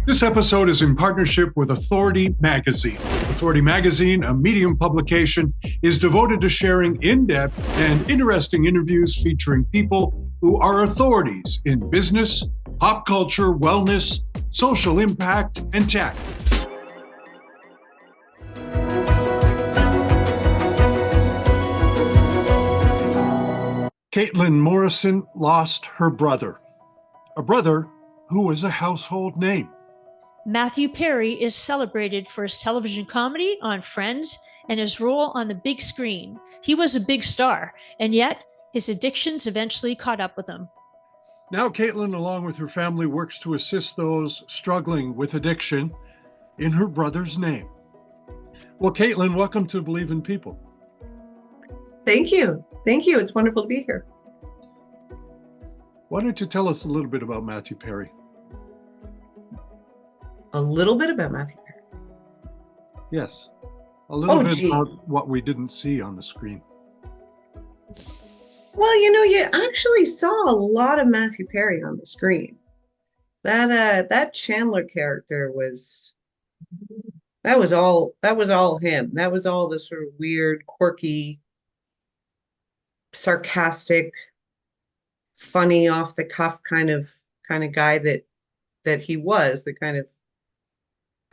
This episode is in partnership with Authority Magazine. Authority Magazine, a Medium publication, is devoted to sharing in-depth and interesting interviews featuring people who are authorities in business, pop culture, wellness, social impact, and tech. Caitlin Morrison lost her brother, a brother who was a household name. Matthew Perry is celebrated for his television comedy on Friends and his role on the big screen. He was a big star, and yet his addictions eventually caught up with him. Now, Caitlin, along with her family, works to assist those struggling with addiction in her brother's name. Well, Caitlin, welcome to Believe in People. Thank you. Thank you. It's wonderful to be here. Why don't you tell us a little bit about Matthew Perry? A little bit about Matthew Perry. Yes. A little bit about what we didn't see on the screen. Well, you actually saw a lot of Matthew Perry on the screen. That Chandler character was all him. That was all the sort of weird, quirky, sarcastic, funny, off the cuff kind of guy that he was, the kind of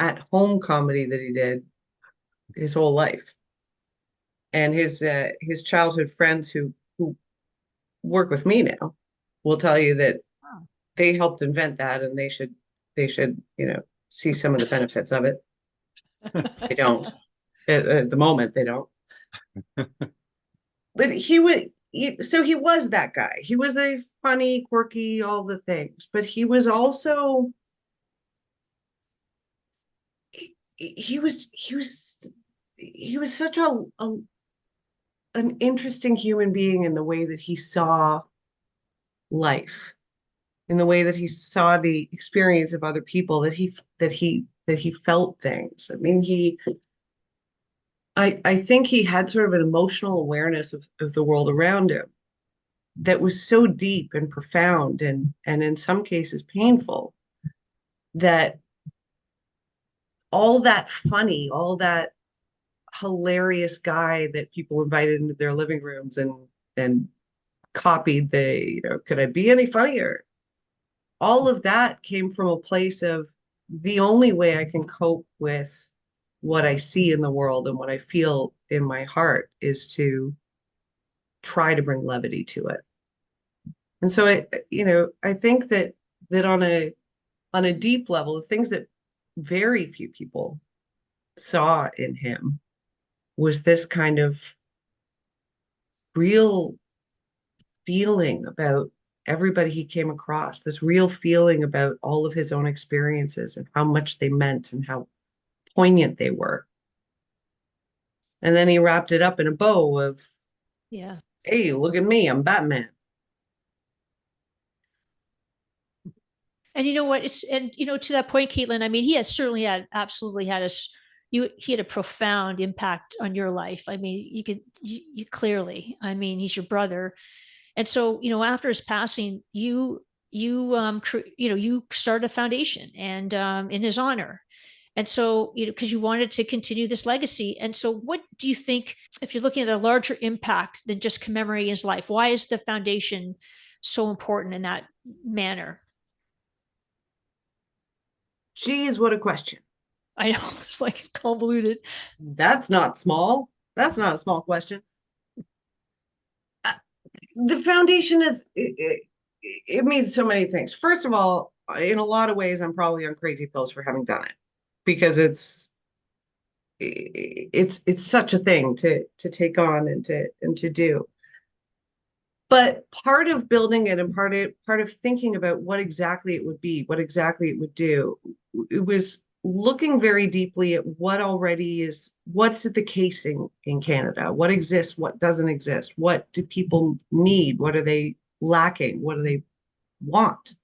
at home comedy that he did his whole life. And his childhood friends who work with me now will tell you that they helped invent that, and they should see some of the benefits of it. They don't at the moment. They don't. But he was that guy. He was a funny, quirky, all the things, but he was also he was such an interesting human being in the way that he saw life, in the way that he saw the experience of other people, that he felt things. I mean, I think he had sort of an emotional awareness of the world around him that was so deep and profound and in some cases painful, that all that funny, all that hilarious guy that people invited into their living rooms and copied could I be any funnier? All of that came from a place of the only way I can cope with what I see in the world and what I feel in my heart is to try to bring levity to it. And so I think that on a deep level, the things that very few people saw in him was this kind of real feeling about everybody he came across, this real feeling about all of his own experiences and how much they meant and how poignant they were. And then he wrapped it up in a bow of, hey, look at me, I'm Batman. And you know what? To that point, Caitlin, I mean, he has certainly absolutely had he had a profound impact on your life. I mean, you clearly, I mean, he's your brother. And so, after his passing, you started a foundation and in his honor. And so, because you wanted to continue this legacy. And so what do you think, if you're looking at a larger impact than just commemorating his life, why is the foundation so important in that manner? Geez, what a question. I know, it's like convoluted. That's not small. That's not a small question. The foundation it means so many things. First of all, in a lot of ways, I'm probably on crazy pills for having done it, because it's such a thing to take on and to do. But part of building it and part of thinking about what exactly it would be, what exactly it would do, it was looking very deeply at what's the case in Canada, what exists, what doesn't exist, what do people need, what are they lacking, what do they want,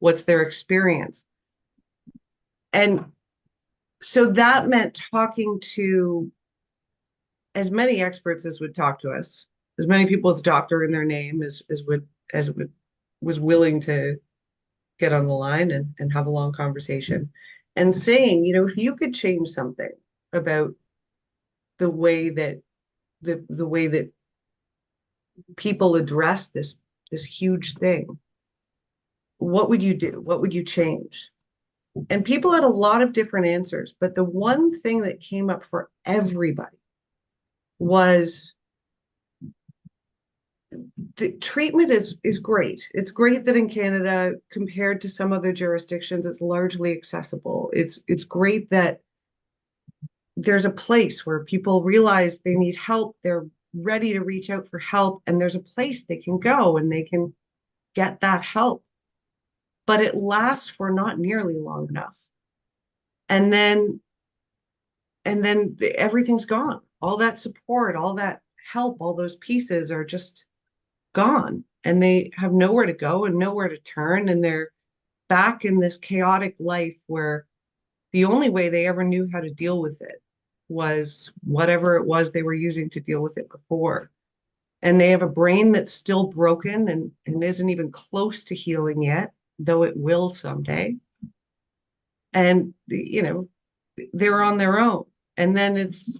what's their experience. And so that meant talking to as many experts as would talk to us, as many people with doctor in their name as was willing to get on the line and have a long conversation and saying, if you could change something about the way that the way that people address this huge thing, what would you do? What would you change? And people had a lot of different answers, but the one thing that came up for everybody was the treatment is great. It's great that in Canada, compared to some other jurisdictions, it's largely accessible. It's great that there's a place where people realize they need help, they're ready to reach out for help, and there's a place they can go and they can get that help. But it lasts for not nearly long enough. And then everything's gone. All that support, all that help, all those pieces are just gone, and they have nowhere to go and nowhere to turn, and they're back in this chaotic life where the only way they ever knew how to deal with it was whatever it was they were using to deal with it before. And they have a brain that's still broken and isn't even close to healing yet, though it will someday. And they're on their own. And then it's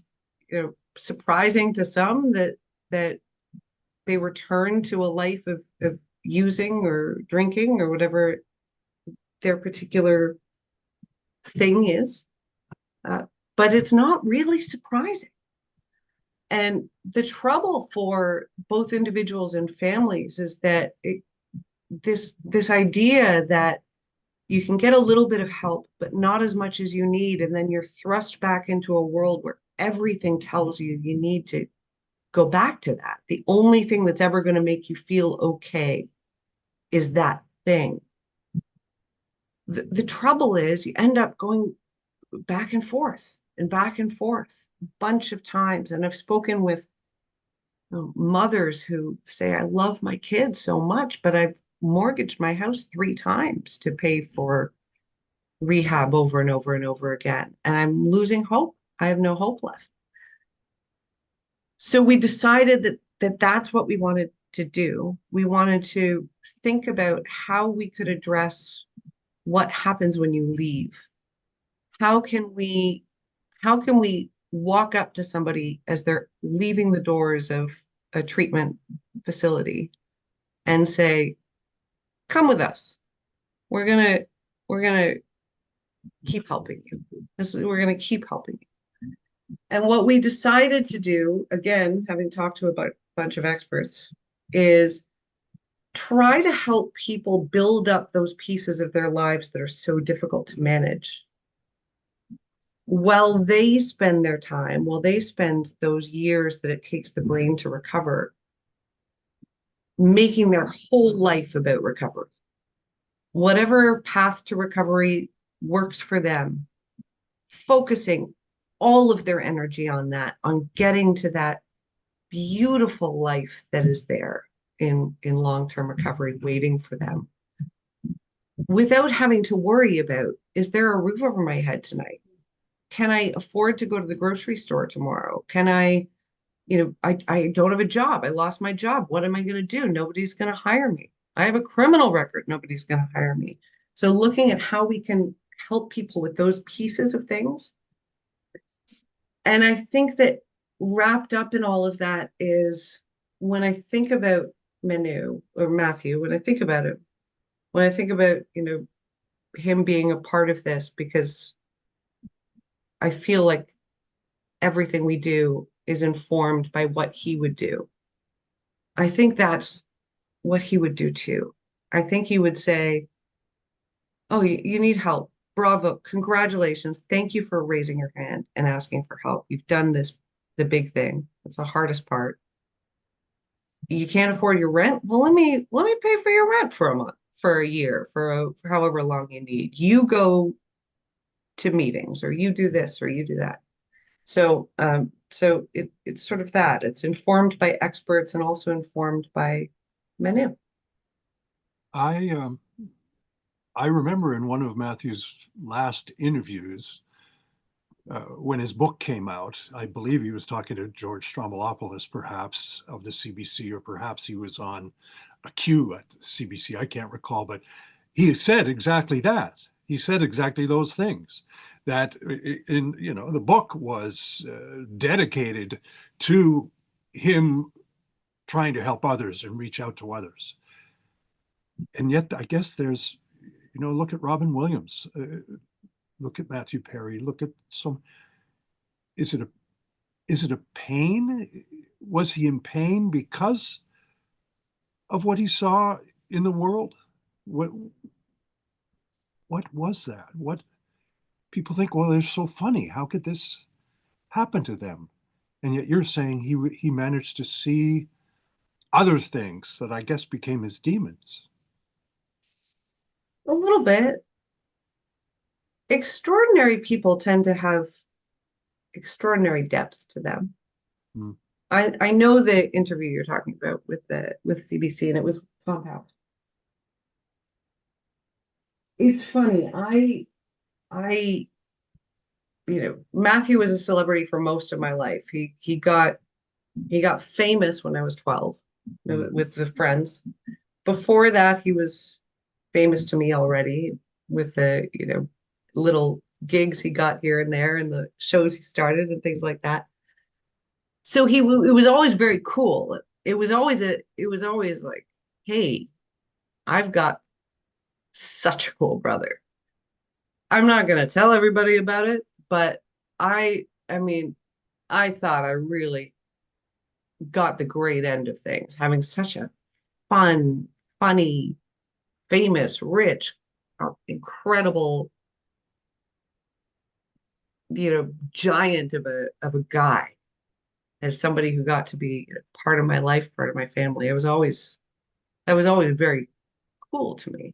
surprising to some that they return to a life of using or drinking or whatever their particular thing is. But it's not really surprising. And the trouble for both individuals and families is that this idea that you can get a little bit of help, but not as much as you need, and then you're thrust back into a world where everything tells you you need to go back to that. The only thing that's ever going to make you feel okay is that thing. The trouble is you end up going back and forth and back and forth a bunch of times. And I've spoken with mothers who say, I love my kids so much, but I've mortgaged my house 3 times to pay for rehab over and over and over again. And I'm losing hope. I have no hope left. So we decided that that's what we wanted to do. We wanted to think about how we could address what happens when you leave. How can we walk up to somebody as they're leaving the doors of a treatment facility and say, come with us. We're gonna keep helping you. We're gonna keep helping you. And what we decided to do, again, having talked to a bunch of experts, is try to help people build up those pieces of their lives that are so difficult to manage while they spend their time, while they spend those years that it takes the brain to recover, making their whole life about recovery. Whatever path to recovery works for them, focusing all of their energy on that, on getting to that beautiful life that is there in long-term recovery waiting for them, without having to worry about, is there a roof over my head tonight? Can I afford to go to the grocery store tomorrow? Can I don't have a job. I lost my job. What am I going to do? Nobody's going to hire me. I have a criminal record. Nobody's going to hire me. So looking at how we can help people with those pieces of things. And I think that wrapped up in all of that is, when I think about Matthew, when I think about him, when I think about, him being a part of this, because I feel like everything we do is informed by what he would do. I think that's what he would do too. I think he would say, oh, you need help. Bravo. Congratulations. Thank you for raising your hand and asking for help. You've done this, the big thing. It's the hardest part. You can't afford your rent? Well, let me pay for your rent for a month, for a year, for however long you need. You go to meetings, or you do this, or you do that. So it's sort of that. It's informed by experts and also informed by Manu. I remember in one of Matthew's last interviews, when his book came out, I believe he was talking to George Stroumboulopoulos, perhaps of the CBC, or perhaps he was on a queue at the CBC. I can't recall, but he said exactly that. He said exactly those things. That in the book was dedicated to him trying to help others and reach out to others. And yet, I guess there's, look at Robin Williams, look at Matthew Perry, look at some. Is it a pain? Was he in pain because of what he saw in the world? What was that? What people think, well, they're so funny. How could this happen to them? And yet you're saying he managed to see other things that I guess became his demons. A little bit. Extraordinary people tend to have extraordinary depth to them. Hmm. I know the interview you're talking about with CBC, and it was Tom Powers. It's funny. I Matthew was a celebrity for most of my life. He got famous when I was 12 with the Friends. Before that, he was famous to me already with the little gigs he got here and there and the shows he started and things like that. So it was always very cool. It was always like, hey, I've got such a cool brother. I'm not going to tell everybody about it, but I mean, I thought I really got the great end of things, having such a fun, funny, famous, rich, incredible, giant of a guy, as somebody who got to be part of my life, part of my family. That was always very cool to me.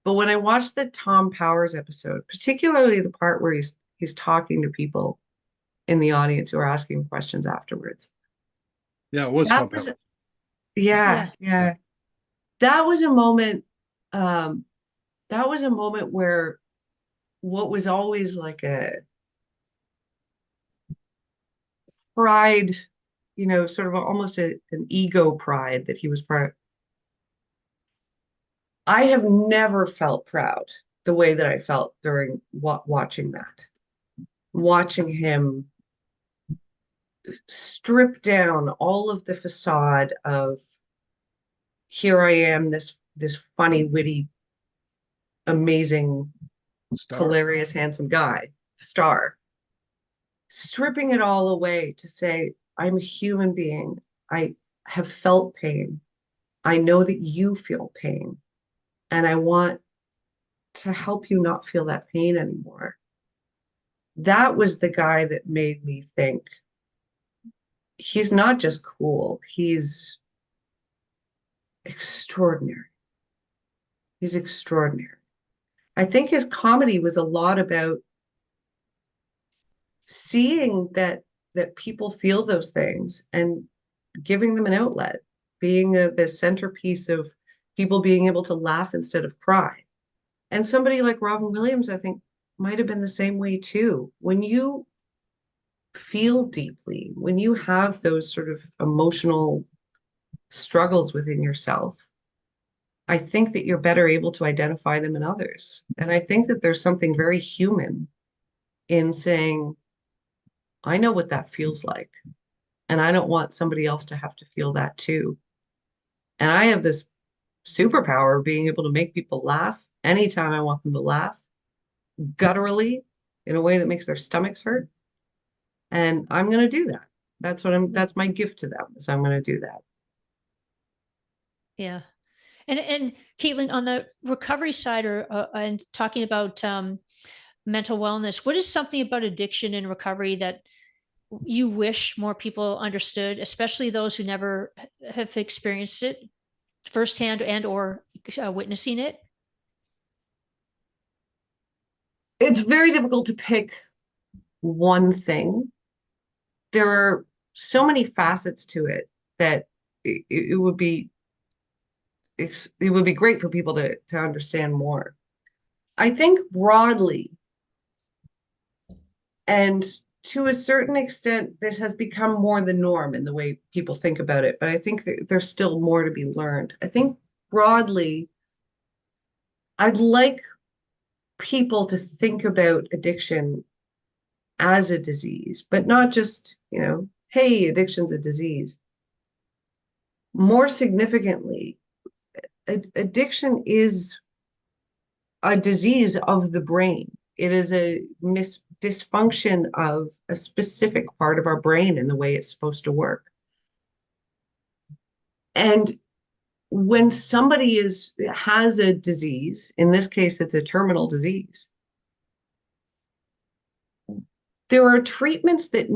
But when I watched the Tom Powers episode, particularly the part where he's talking to people in the audience who are asking questions afterwards. Yeah, it was That Tom was Powers. yeah. That was a moment, where what was always like a pride, sort of almost an ego pride that he was part of. I have never felt proud the way that I felt during watching that. Watching him strip down all of the facade of, here I am, this funny, witty, amazing, Star. hilarious, handsome guy, star, stripping it all away to say, I'm a human being. I have felt pain. I know that you feel pain, and I want to help you not feel that pain anymore. That was the guy that made me think, he's not just cool, he's extraordinary. He's extraordinary. I think his comedy was a lot about seeing that people feel those things and giving them an outlet, being the centerpiece of people being able to laugh instead of cry. And somebody like Robin Williams, I think, might have been the same way too. When you feel deeply, when you have those sort of emotional struggles within yourself, I think that you're better able to identify them in others. And I think that there's something very human in saying, I know what that feels like, and I don't want somebody else to have to feel that too. And I have this superpower of being able to make people laugh anytime I want them to laugh, gutturally, in a way that makes their stomachs hurt. And I'm going to do that. That's my gift to them, is I'm going to do that. Yeah. And Caitlin, on the recovery side, and talking about mental wellness, what is something about addiction and recovery that you wish more people understood, especially those who never have experienced it firsthand and or witnessing it? It's very difficult to pick one thing. There are so many facets to it that it would be great for people to understand more. I think broadly, and to a certain extent, this has become more the norm in the way people think about it, but I think that there's still more to be learned. I think broadly, I'd like people to think about addiction as a disease, but not just, hey, addiction's a disease. More significantly, addiction is a disease of the brain. It is a dysfunction of a specific part of our brain in the way it's supposed to work. And when somebody has a disease, in this case, it's a terminal disease, there are treatments that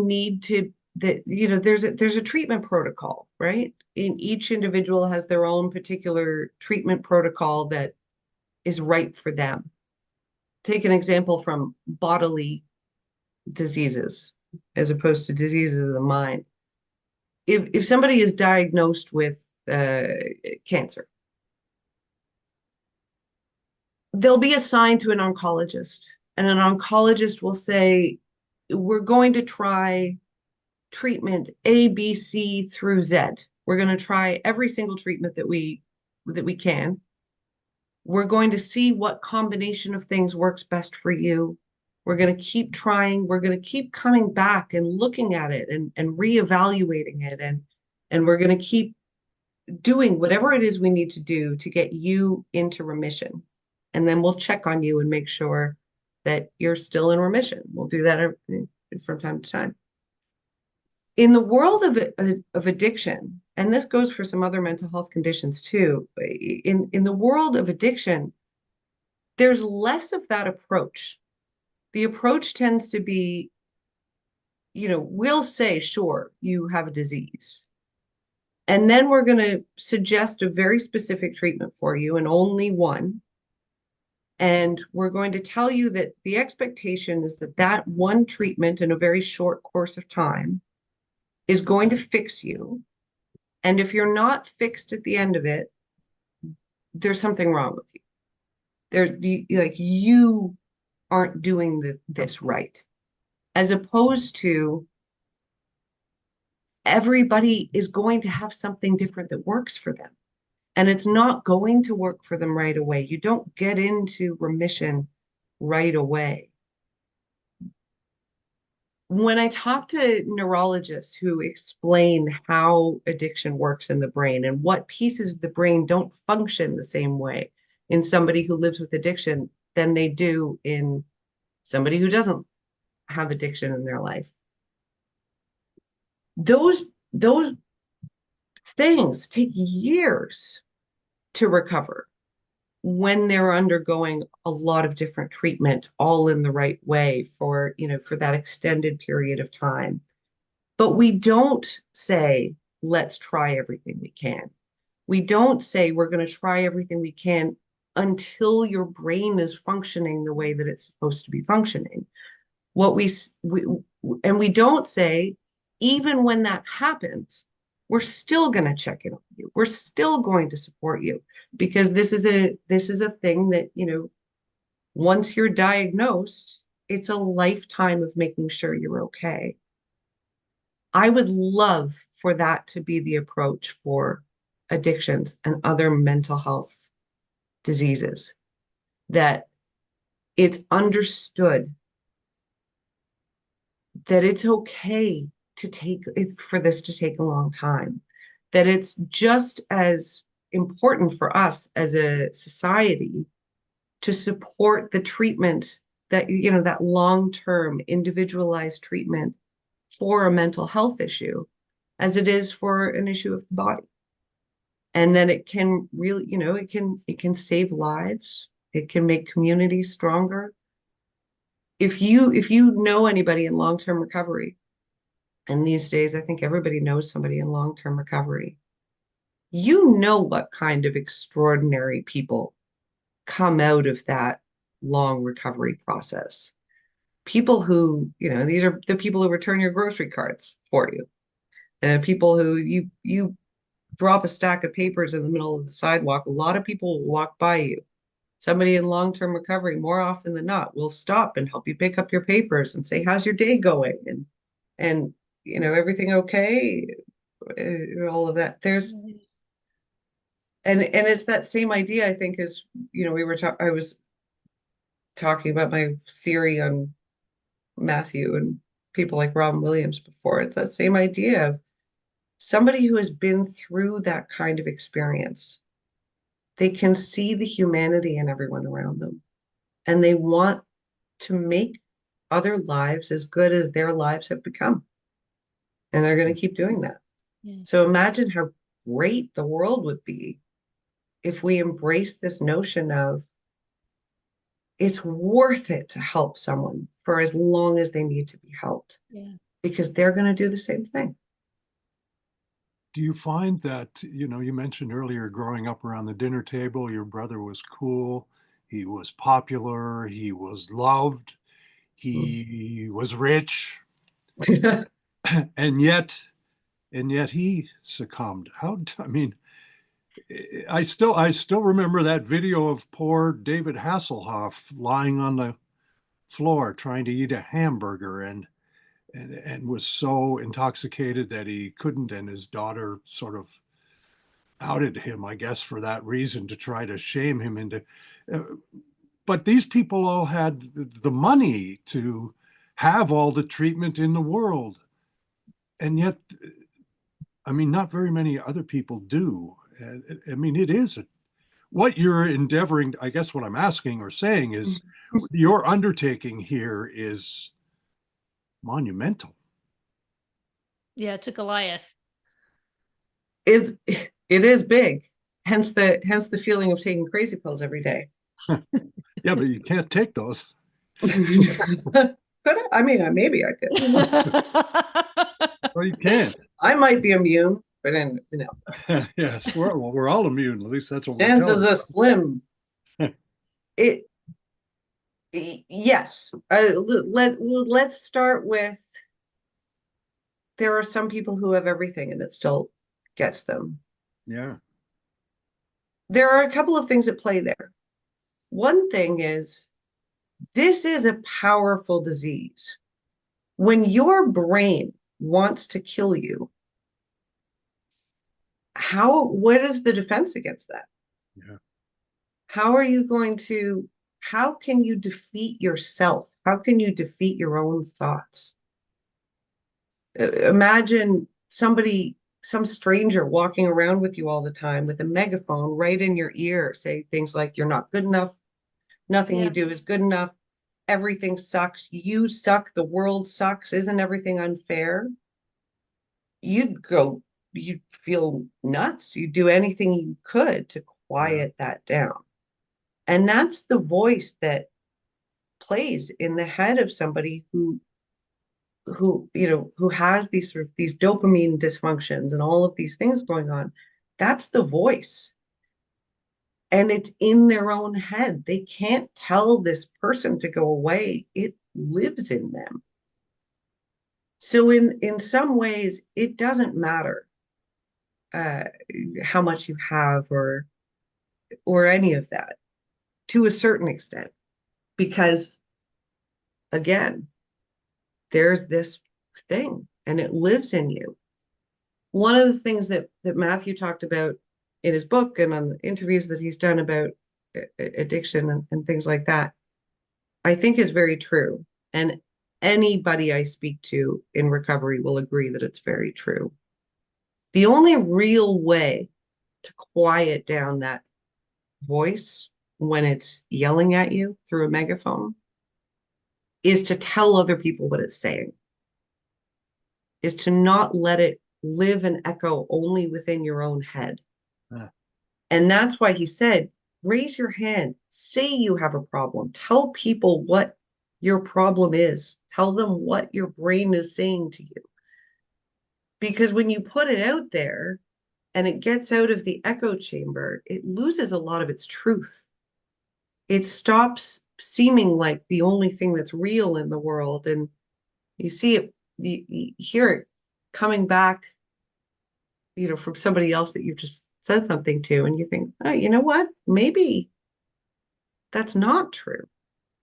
there's a treatment protocol, right? In each individual has their own particular treatment protocol that is right for them. Take an example from bodily diseases as opposed to diseases of the mind. If somebody is diagnosed with cancer, they'll be assigned to an oncologist, and an oncologist will say, we're going to try treatment A, B, C through Z. We're going to try every single treatment that we can. We're going to see what combination of things works best for you. We're going to keep trying. We're going to keep coming back and looking at it and reevaluating it. And we're going to keep doing whatever it is we need to do to get you into remission. And then we'll check on you and make sure that you're still in remission. We'll do that from time to time. In the world of addiction, and this goes for some other mental health conditions too, in the world of addiction, there's less of that approach. The approach tends to be, we'll say, sure, you have a disease. And then we're going to suggest a very specific treatment for you, and only one. And we're going to tell you that the expectation is that one treatment in a very short course of time is going to fix you. And if you're not fixed at the end of it, there's something wrong with you. You aren't doing this right. As opposed to everybody is going to have something different that works for them. And it's not going to work for them right away. You don't get into remission right away. When I talk to neurologists who explain how addiction works in the brain and what pieces of the brain don't function the same way in somebody who lives with addiction than they do in somebody who doesn't have addiction in their life, those things take years to recover when they're undergoing a lot of different treatment, all in the right way for that extended period of time. But we don't say, let's try everything we can. We don't say we're going to try everything we can until your brain is functioning the way that it's supposed to be functioning. We don't say, even when that happens, we're still going to check in on you. We're still going to support you, because this is a thing that, once you're diagnosed, it's a lifetime of making sure you're okay. I would love for that to be the approach for addictions and other mental health diseases, that it's understood that it's okay for this to take a long time, that it's just as important for us as a society to support the treatment that long-term individualized treatment for a mental health issue as it is for an issue of the body. And then it can really, it can save lives. It can make communities stronger. If you know anybody in long-term recovery, and these days, I think everybody knows somebody in long-term recovery, you know what kind of extraordinary people come out of that long recovery process. People who, these are the people who return your grocery cards for you. And people who you drop a stack of papers in the middle of the sidewalk, a lot of people will walk by you. Somebody in long-term recovery, more often than not, will stop and help you pick up your papers and say, how's your day going? And everything okay? All of that. And it's that same idea, I think, as I was talking about my theory on Matthew and people like Robin Williams before. It's that same idea of somebody who has been through that kind of experience. They can see the humanity in everyone around them, and they want to make other lives as good as their lives have become. And they're going to keep doing that. Yeah. So imagine how great the world would be if we embrace this notion of it's worth it to help someone for as long as they need to be helped, Yeah. because they're going to do the same thing. Do you find that, you mentioned earlier growing up around the dinner table, your brother was cool, he was popular, he was loved, he was rich, and yet he succumbed. I mean, I still remember that video of poor David Hasselhoff lying on the floor trying to eat a hamburger and was so intoxicated that he couldn't, and his daughter sort of outed him, I guess, for that reason to try to shame him into. Uh, but these people all had the money to have all the treatment in the world, and yet, I mean, not very many other people do. And I mean, it is what you're endeavoring. I guess what I'm asking or saying is, your undertaking here is monumental. Yeah, it's a Goliath. It is big. Hence the feeling of taking crazy pills every day. Yeah, but you can't take those. But I mean, maybe I could. Well, you can't. I might be immune, but then Yes, we're all immune. At least that's what we're chances telling. are slim. It yes. Let's start with, there are some people who have everything and it still gets them. Yeah. There are a couple of things at play there. One thing is, this is a powerful disease. When your brain wants to kill you, what is the defense against that? Yeah. How can you defeat yourself? How can you defeat your own thoughts? Imagine some stranger walking around with you all the time with a megaphone right in your ear, say things like, you're not good enough, nothing you Yeah. do is good enough, everything sucks, you suck, the world sucks, isn't everything unfair? You'd feel nuts. You'd do anything you could to quiet that down. And that's the voice that plays in the head of somebody who has these dopamine dysfunctions and all of these things going on. That's the voice. And it's in their own head. They can't tell this person to go away. It lives in them. So in some ways, it doesn't matter how much you have or any of that, to a certain extent, because again, there's this thing and it lives in you. One of the things that Matthew talked about in his book and on the interviews that he's done about addiction and things like that, I think is very true. And anybody I speak to in recovery will agree that it's very true. The only real way to quiet down that voice when it's yelling at you through a megaphone is to tell other people what it's saying, is to not let it live and echo only within your own head. And that's why he said, raise your hand, say you have a problem, tell people what your problem is, tell them what your brain is saying to you. Because when you put it out there and it gets out of the echo chamber, it loses a lot of its truth. It stops seeming like the only thing that's real in the world. And you see it, you hear it coming back, from somebody else that you've just said something to, and you think, oh, you know what? Maybe that's not true.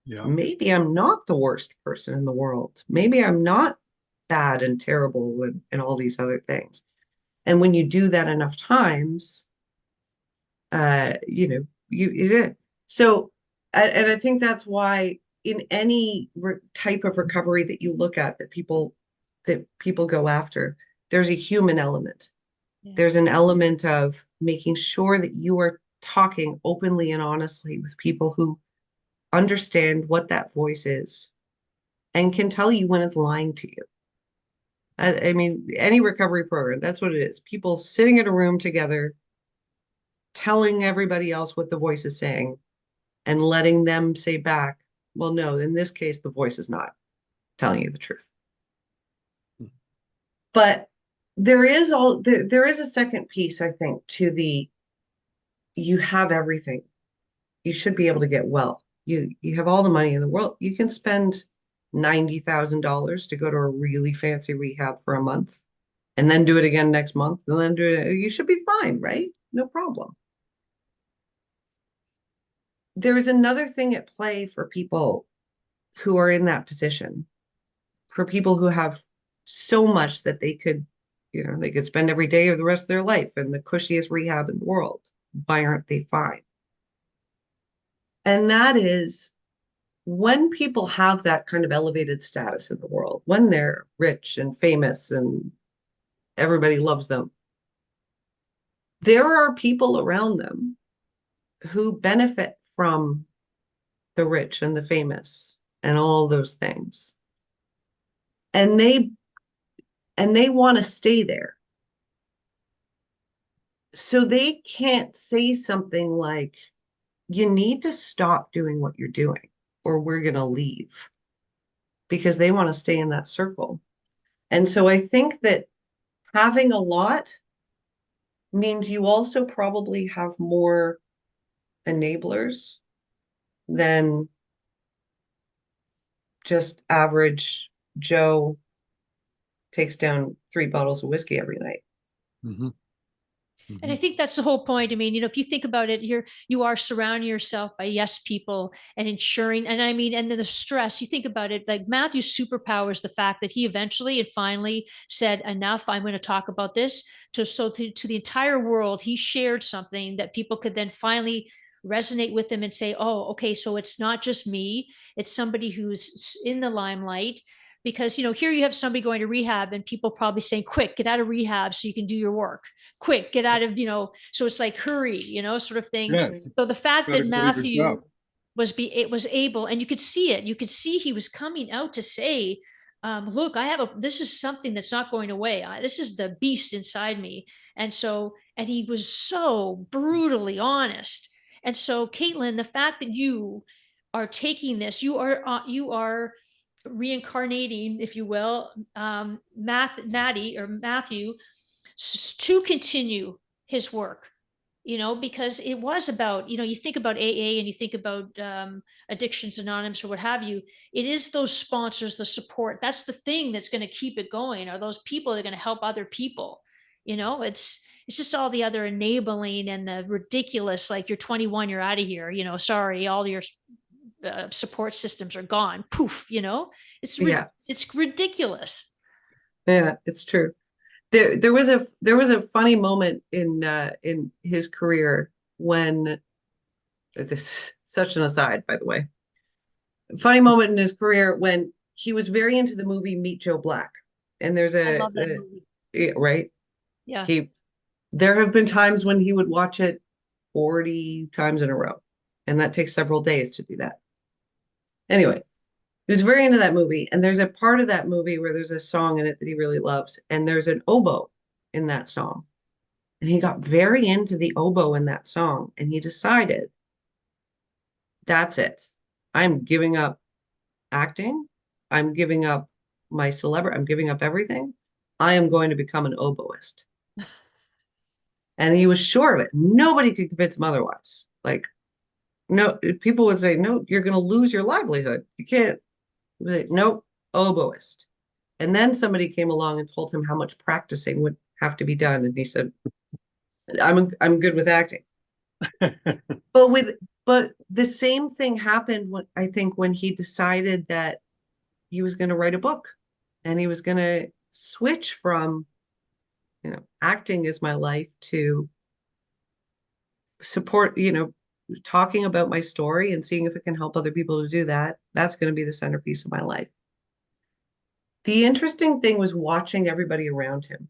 Yeah. Maybe I'm not the worst person in the world. Maybe I'm not bad and terrible and all these other things. And when you do that enough times, It is. So, and I think that's why in any type of recovery that you look at, that people go after, there's a human element. Yeah. There's an element of making sure that you are talking openly and honestly with people who understand what that voice is and can tell you when it's lying to you. I mean, any recovery program, that's what it is. People sitting in a room together, telling everybody else what the voice is saying and letting them say back, well, no, in this case, the voice is not telling you the truth. But there is a second piece, I think, to you have everything. You should be able to get well. You have all the money in the world. You can spend $90,000 to go to a really fancy rehab for a month and then do it again next month and then you should be fine, right? No problem. There is another thing at play for people who are in that position, for people who have so much that they could spend every day of the rest of their life in the cushiest rehab in the world. Why aren't they fine? And that is, when people have that kind of elevated status in the world, when they're rich and famous and everybody loves them, there are people around them who benefit from the rich and the famous and all those things. And they want to stay there. So they can't say something like, you need to stop doing what you're doing or we're going to leave, because they want to stay in that circle. And so I think that having a lot means you also probably have more enablers than just average Joe takes down 3 bottles of whiskey every night. Mm-hmm. And I think that's the whole point. I mean, if you think about it, you are surrounding yourself by yes people and ensuring, and I mean, and then the stress, you think about it, like Matthew's superpower is the fact that he eventually and finally said, enough, I'm going to talk about this. To the entire world, he shared something that people could then finally resonate with him and say, oh, okay, so it's not just me, it's somebody who's in the limelight. Because here you have somebody going to rehab and people probably saying, quick, get out of rehab so you can do your work, quick, get out of, so it's like, hurry, sort of thing. Yeah. So the fact that Matthew was able, and you could see it, he was coming out to say, look, this is something that's not going away. This is the beast inside me. And he was so brutally honest. And so, Caitlin, the fact that you are taking this, you are reincarnating, if you will, Matthew, to continue his work, because it was about, you think about AA and you think about Addictions Anonymous or what have you. It is those sponsors, the support. That's the thing that's going to keep it going, are those people that are going to help other people. It's just all the other enabling and the ridiculous, like, you're 21, you're out of here, sorry, all your support systems are gone. Poof, it's ridiculous. Yeah, it's true. There was a funny moment in his career when, this is such an aside, by the way. Funny moment in his career when he was very into the movie Meet Joe Black, and there's I love that movie. Right. Yeah. There have been times when he would watch it 40 times in a row, and that takes several days to do that. Anyway, he was very into that movie, and there's a part of that movie where there's a song in it that he really loves, and there's an oboe in that song. And he got very into the oboe in that song, and he decided, that's it. I'm giving up acting. I'm giving up my celebrity. I'm giving up everything. I am going to become an oboist. And he was sure of it. Nobody could convince him otherwise. Like, no, people would say, no, you're going to lose your livelihood. You can't. He was like, nope, oboist. And then somebody came along and told him how much practicing would have to be done. And he said, I'm good with acting. But the same thing happened I think when he decided that he was going to write a book and he was going to switch from, acting is my life to support, talking about my story and seeing if it can help other people to do that, that's going to be the centerpiece of my life. The interesting thing was watching everybody around him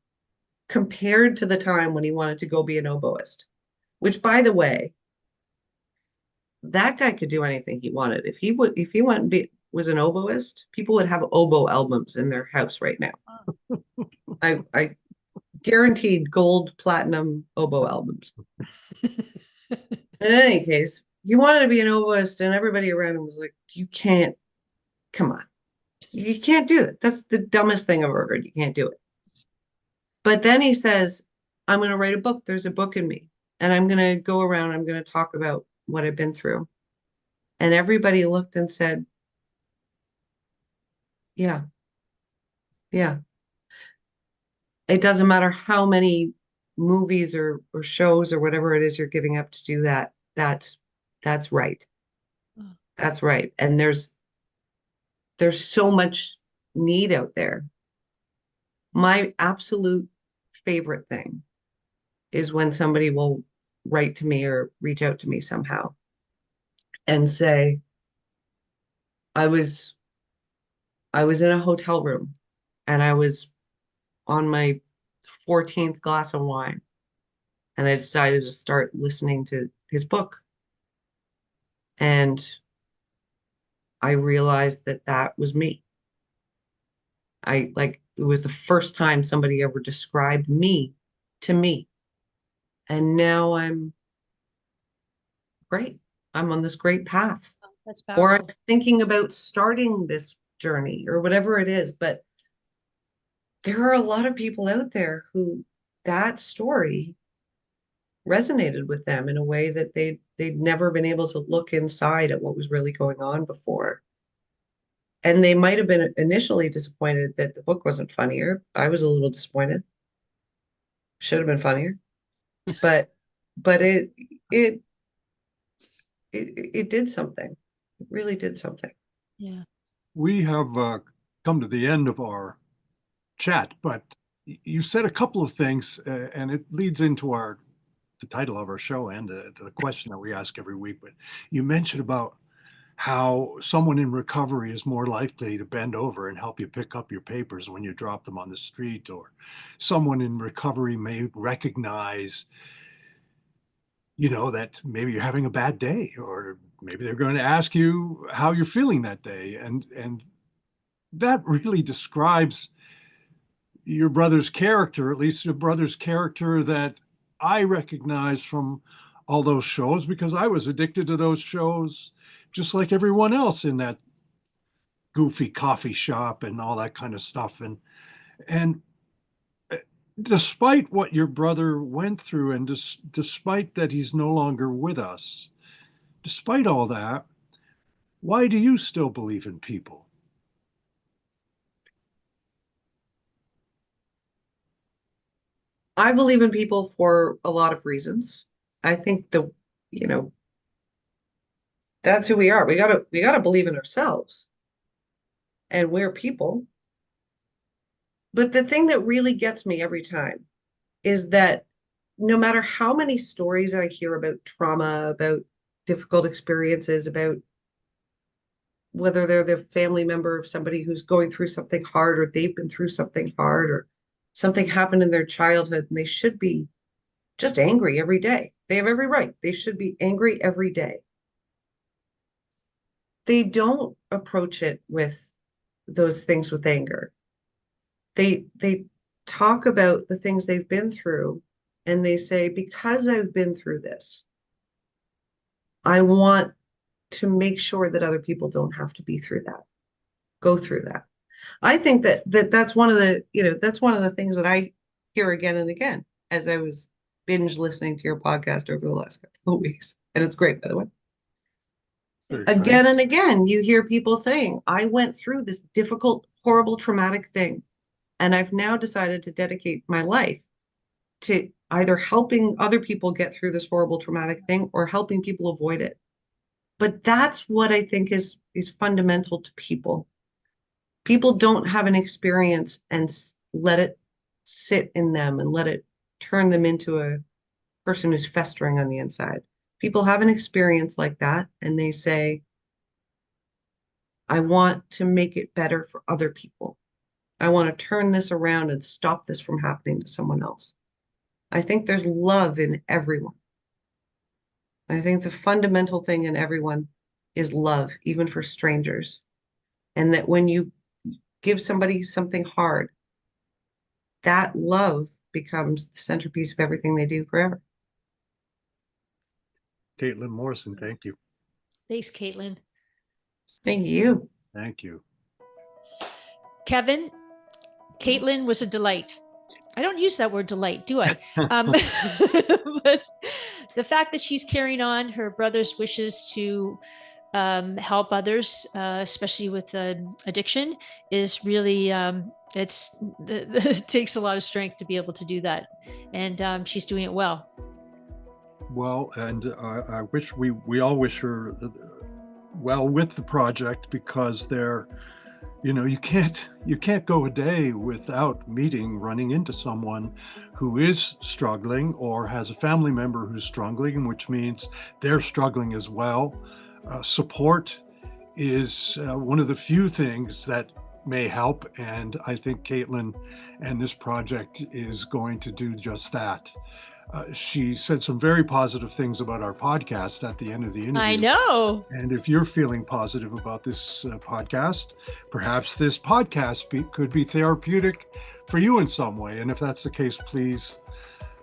compared to the time when he wanted to go be an oboist, which, by the way, that guy could do anything he wanted. If he went and was an oboist, people would have oboe albums in their house right now. I guaranteed gold, platinum oboe albums. In any case, he wanted to be an oboist, and everybody around him was like, "You can't, come on. You can't do that. That's the dumbest thing I've ever heard. You can't do it." But then he says, "I'm going to write a book. There's a book in me. And I'm going to go around, I'm going to talk about what I've been through." And everybody looked and said, "Yeah, yeah." It doesn't matter how many movies or shows or whatever it is you're giving up to do that. That's right. That's right. And there's so much need out there. My absolute favorite thing is when somebody will write to me or reach out to me somehow and say, I was in a hotel room and I was on my 14th glass of wine and I decided to start listening to his book. And I realized that that was me. It was the first time somebody ever described me to me. And now I'm great. I'm on this great path. Oh, that's Or powerful. I'm thinking about starting this journey or whatever it is. But there are a lot of people out there who that story resonated with them in a way that they'd never been able to look inside at what was really going on before. And they might have been initially disappointed that the book wasn't funnier. I was a little disappointed. Should have been funnier. But it did something. It really did something. Yeah. We have come to the end of our chat, but you said a couple of things, and it leads into the title of our show and the question that we ask every week. But you mentioned about how someone in recovery is more likely to bend over and help you pick up your papers when you drop them on the street, or someone in recovery may recognize, that maybe you're having a bad day, or maybe they're going to ask you how you're feeling that day. And that really describes your brother's character, at least your brother's character that I recognize from all those shows, because I was addicted to those shows just like everyone else in that goofy coffee shop and all that kind of stuff. And despite what your brother went through, and despite that he's no longer with us, despite all that, why do you still believe in people? I believe in people for a lot of reasons. I think you know, that's who we are. We gotta believe in ourselves. And we're people. But the thing that really gets me every time is that no matter how many stories I hear about trauma, about difficult experiences, about whether they're the family member of somebody who's going through something hard, or they've been through something hard, or something happened in their childhood, and they should be just angry every day. They have every right. They should be angry every day. They don't approach it with those things with anger. They talk about the things they've been through, and they say, because I've been through this, I want to make sure that other people don't have to be through that, go through that. I think that's one of the things that I hear again and again as I was binge listening to your podcast over the last couple of weeks. And it's great, by the way. Again and again, you hear people saying, I went through this difficult, horrible, traumatic thing, and I've now decided to dedicate my life to either helping other people get through this horrible, traumatic thing or helping people avoid it. But that's what I think is fundamental to people. People don't have an experience and let it sit in them and let it turn them into a person who's festering on the inside. People have an experience like that and they say, I want to make it better for other people. I want to turn this around and stop this from happening to someone else. I think there's love in everyone. I think the fundamental thing in everyone is love, even for strangers. And that when you give somebody something hard, that love becomes the centerpiece of everything they do forever. Caitlin Morrison, thank you. Thanks, Caitlin. Thank you. Thank you. Kevin, Caitlin was a delight. I don't use that word delight, do I? But the fact that she's carrying on her brother's wishes to help others, especially with addiction, is really it takes a lot of strength to be able to do that, and she's doing it well. Well, and I wish we all wish her well with the project, because they're, you can't go a day without running into someone who is struggling or has a family member who's struggling, which means they're struggling as well. Support is one of the few things that may help, and I think Caitlin and this project is going to do just that. She said some very positive things about our podcast at the end of the interview. I know. And if you're feeling positive about this podcast, perhaps this podcast could be therapeutic for you in some way. And if that's the case, please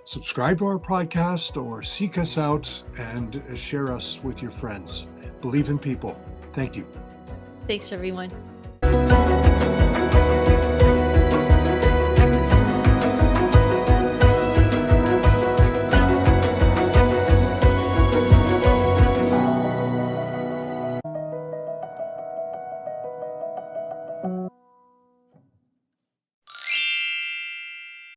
subscribe to our podcast or seek us out and share us with your friends. Believe in people. Thank you. Thanks, everyone.